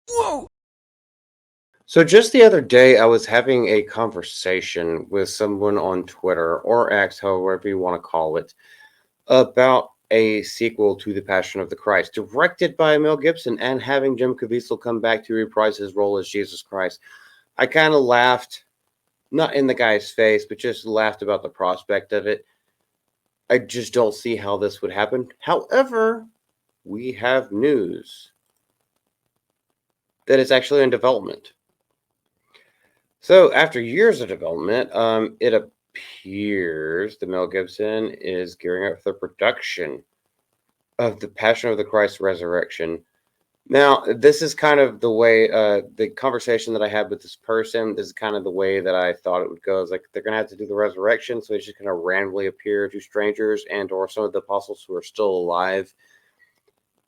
Whoa! So just the other day, I was having a conversation with someone on Twitter or X, however you want to call it, about a sequel to The Passion of the Christ, directed by Mel Gibson and having Jim Caviezel come back to reprise his role as Jesus Christ. I kind of laughed, not in the guy's face, but just laughed about the prospect of it. I just don't see how this would happen. However, we have news that it's actually in development. So, after years of development, it appears that Mel Gibson is gearing up for the production of The Passion of the Christ Resurrection. Now, this is kind of the way, the conversation that I had with this person, this is kind of the way that I thought it would go. Is like they're going to have to do the resurrection, so he's just going to randomly appear to strangers and or some of the apostles who are still alive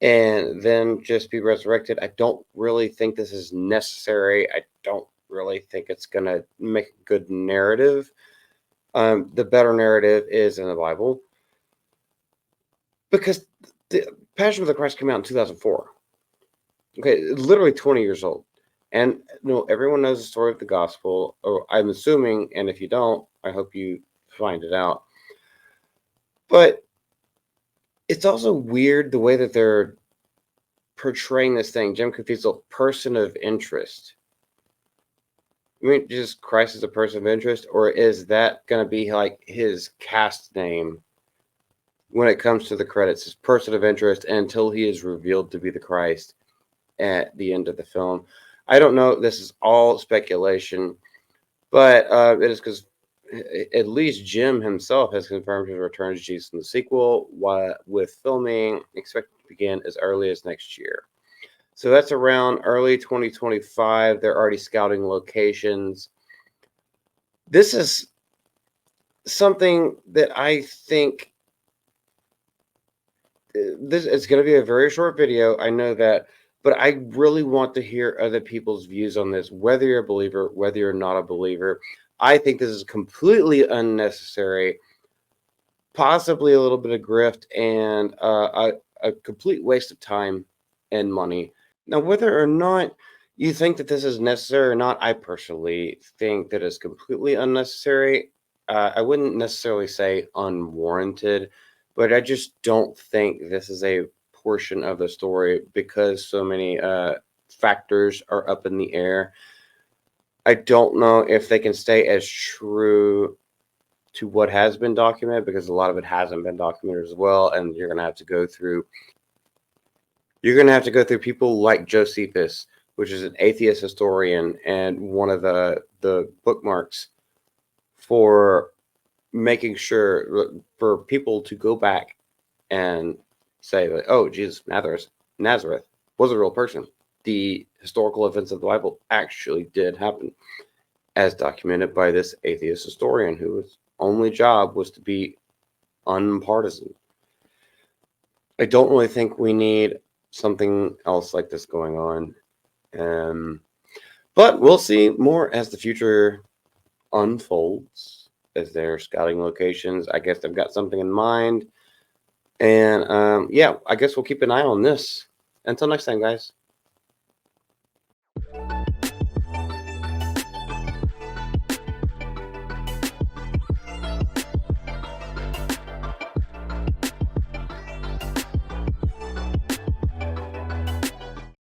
and then just be resurrected. I don't really think this is necessary. I don't really think it's going to make a good narrative. The better narrative is in the Bible because the Passion of the Christ came out in 2004. Okay, literally 20 years old. And everyone knows the story of the gospel, or I'm assuming, and if you don't, I hope you find it out. But it's also weird the way that they're portraying this thing. Jim Caviezel, person of interest. I mean, just Christ is a person of interest, or is that going to be like his cast name when it comes to the credits? His person of interest until he is revealed to be the Christ at the end of the film. I don't know. This is all speculation, but it is because at least Jim himself has confirmed his return to Jesus in the sequel, with filming expected to begin as early as next year. So that's around early 2025. They're already scouting locations. This is something that I think this is going to be a very short video. I know that, but I really want to hear other people's views on this, whether you're a believer, whether you're not a believer. I think this is completely unnecessary, possibly a little bit of grift, and a complete waste of time and money. Now, whether or not you think that this is necessary or not, I personally think that it's completely unnecessary. I wouldn't necessarily say unwarranted, but I just don't think this is a portion of the story because so many factors are up in the air. I don't know if they can stay as true to what has been documented because a lot of it hasn't been documented as well, and you're going to have to go through people like Josephus, which is an atheist historian and one of the bookmarks for making sure for people to go back and say that, oh, Jesus Nazareth was a real person. The historical events of the Bible actually did happen, as documented by this atheist historian whose only job was to be unpartisan. I don't really think we need something else like this going on. Um, but we'll see more as the future unfolds, as they're scouting locations. I guess they've got something in mind. And yeah, I guess we'll keep an eye on this. Until next time, guys.